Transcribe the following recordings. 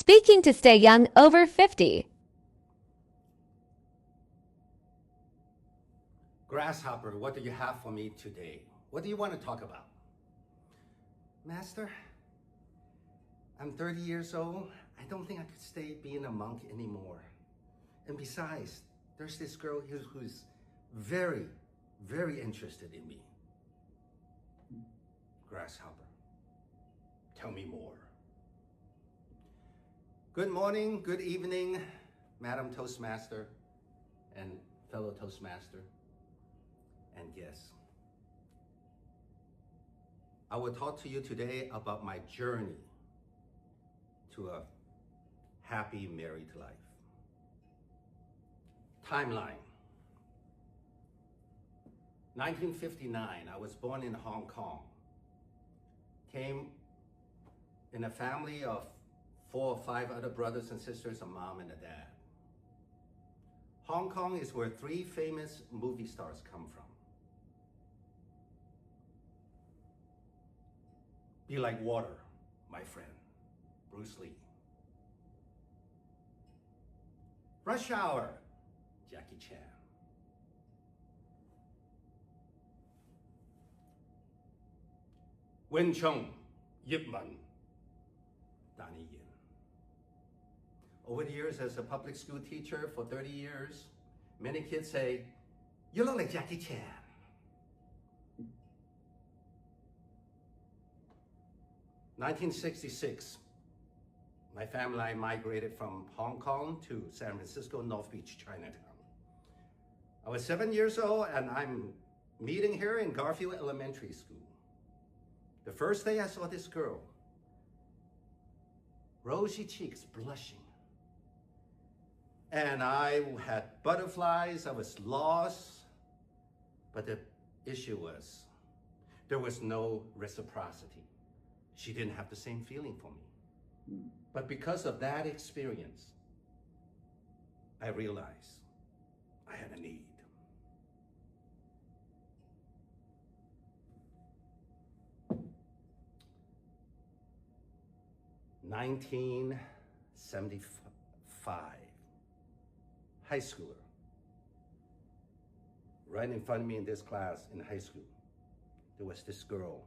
Speaking to stay young over 50. Grasshopper, what do you have for me today? What do you want to talk about? Master, I'm 30 years old. I don't think I could stay being a monk anymore. And besides, there's this girl here who's very, very interested in me. Grasshopper, tell me more. Good morning, good evening, Madam Toastmaster and fellow Toastmaster and guests. I will talk to you today about my journey to a happy married life. Timeline. 1959, I was born in Hong Kong. Came in a family of 4 or 5 other brothers and sisters, a mom and a dad. Hong Kong is where 3 famous movie stars come from. Be like water, my friend, Bruce Lee. Rush Hour, Jackie Chan. Wing Chun, Yip Man, Donnie Yen. Over the years as a public school teacher for 30 years, many kids say, "You look like Jackie Chan." In 1966, my family and I migrated from Hong Kong to San Francisco, North Beach, Chinatown. I was 7 years old and I'm meeting here in Garfield Elementary School. The first day I saw this girl, rosy cheeks, blushing. And I had butterflies, I was lost. But the issue was, there was no reciprocity. She didn't have the same feeling for me. But because of that experience, I realized I had a need. In 1975, high schooler, right in front of me in this class in high school, there was this girl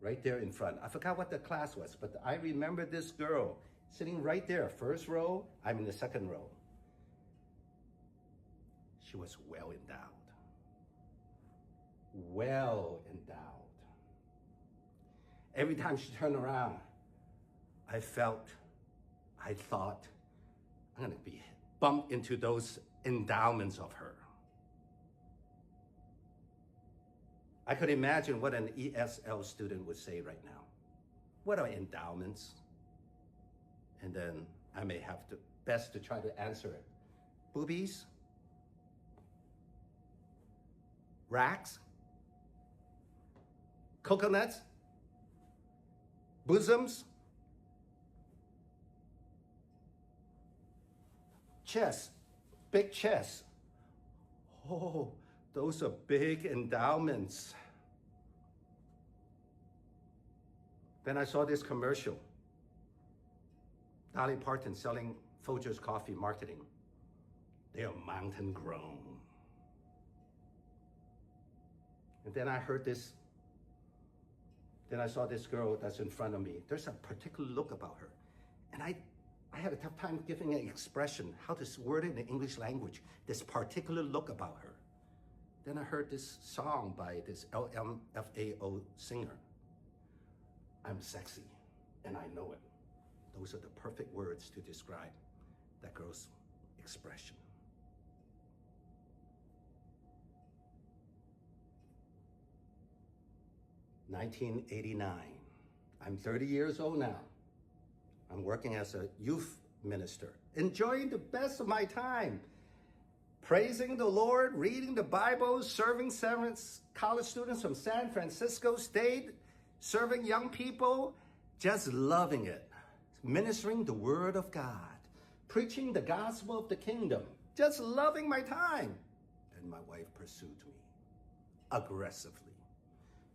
right there in front. I forgot what the class was, but I remember this girl sitting right there, first row, I'm in the second row. She was well endowed. Well endowed. Every time she turned around, I thought, I'm gonna be bumped into those endowments of her. I could imagine what an ESL student would say right now. What are endowments? And then I may have to best to try to answer it. Boobies? Racks? Coconuts? Bosoms? Chest, big chest. Oh, those are big endowments. Then I saw this commercial. Dolly Parton selling Folgers coffee marketing. They are mountain grown. And then I heard this, then I saw this girl that's in front of me. There's a particular look about her. And I had a tough time giving an expression, how to word it in the English language, this particular look about her. Then I heard this song by this LMFAO singer. I'm sexy, and I know it. Those are the perfect words to describe that girl's expression. "1989, I'm 30 years old now. I'm working as a youth minister, enjoying the best of my time, praising the Lord, reading the Bible, serving 7 college students from San Francisco State, serving young people, just loving it, ministering the word of God, preaching the gospel of the kingdom, just loving my time." Then my wife pursued me aggressively.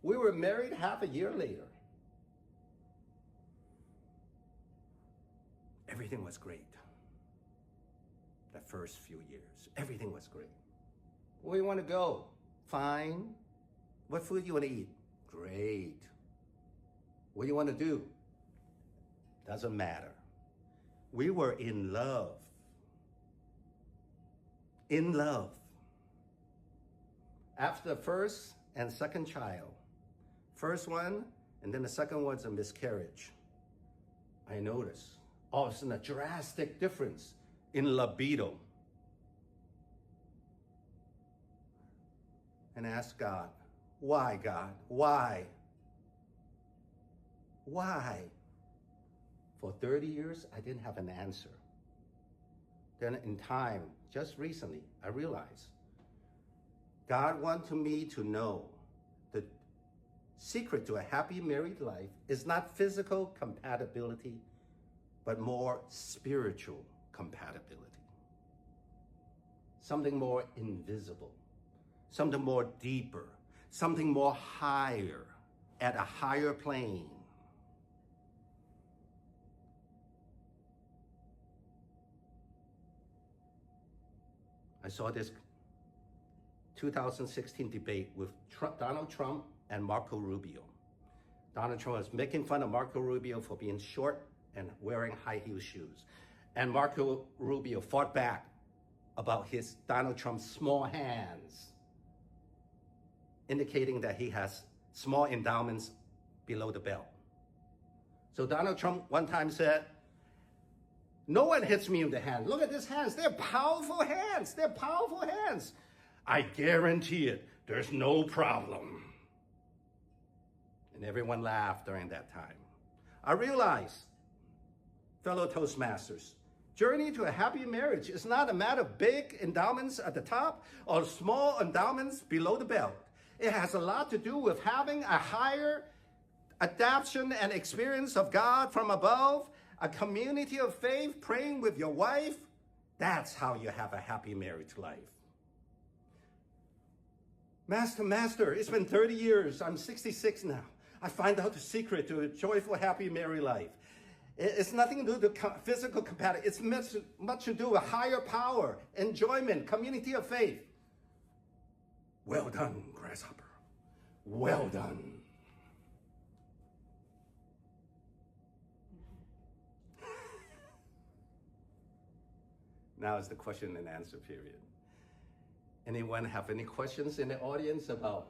We were married half a year later. everything was great. The first few years, everything was great. Where you want to go? Fine. What food you want to eat? Great. What do you want to do? Doesn't matter. We were in love. In love. After the first and second child, first one and then the second one's a miscarriage, I noticed all of a sudden a drastic difference in libido. And asked God, why, God? Why? Why? For 30 years, I didn't have an answer. Then in time, just recently, I realized God wanted me to know the secret to a happy married life is not physical compatibility, but more spiritual compatibility. Something more invisible, something more deeper, something more higher, at a higher plane. I saw this 2016 debate with Donald Trump and Marco Rubio. Donald Trump was making fun of Marco Rubio for being short and wearing high heel shoes. And Marco Rubio fought back about Donald Trump's small hands, indicating that he has small endowments below the belt. So Donald Trump one time said, no one hits me in the hand. Look at these hands. They're powerful hands. They're powerful hands. I guarantee it. There's no problem. And everyone laughed during that time. I realized, fellow Toastmasters, journey to a happy marriage is not a matter of big endowments at the top or small endowments below the belt. It has a lot to do with having a higher adaptation and experience of God from above, a community of faith, praying with your wife. That's how you have a happy marriage life. Master, it's been 30 years. I'm 66 now. I find out the secret to a joyful, happy married life. It's nothing to do with physical compatibility. It's much to do with higher power, enjoyment, community of faith. Well done, grasshopper. Well done. Now is the question and answer period. Anyone have any questions in the audience about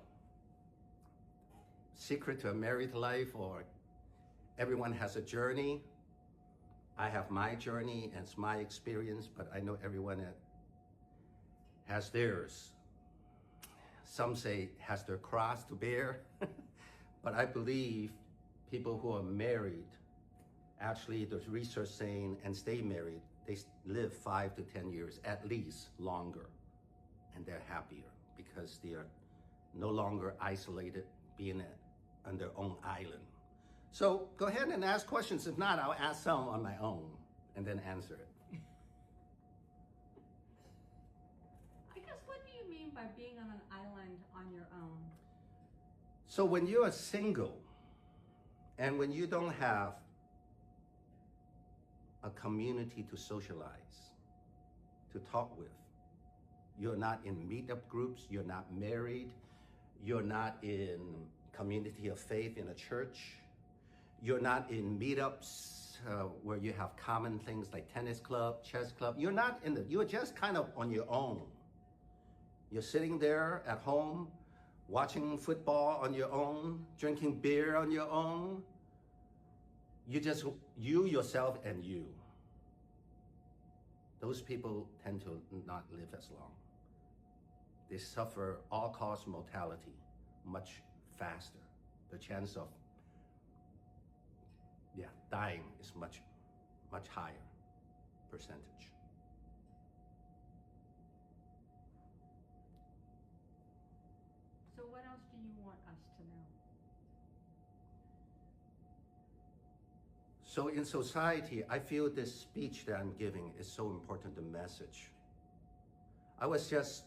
secret to a married life, or everyone has a journey? I have my journey and it's my experience, but I know everyone has theirs. Some say has their cross to bear, but I believe people who are married, actually there's research saying, and stay married, they live 5 to 10 years at least longer, and they're happier because they are no longer isolated, being on their own island. So go ahead and ask questions. If not, I'll ask some on my own and then answer it. I guess, what do you mean by being on an island on your own? So when you are single and when you don't have a community to socialize, to talk with, you're not in meetup groups, you're not married, you're not in community of faith in a church, you're not in meetups where you have common things like tennis club, chess club. You're just kind of on your own. You're sitting there at home, watching football on your own, drinking beer on your own. You, yourself, and you. Those people tend to not live as long. They suffer all-cause mortality much faster. The chance of dying is much higher percentage. So what else do you want us to know? So in society, I feel this speech that I'm giving is so important, the message. I was just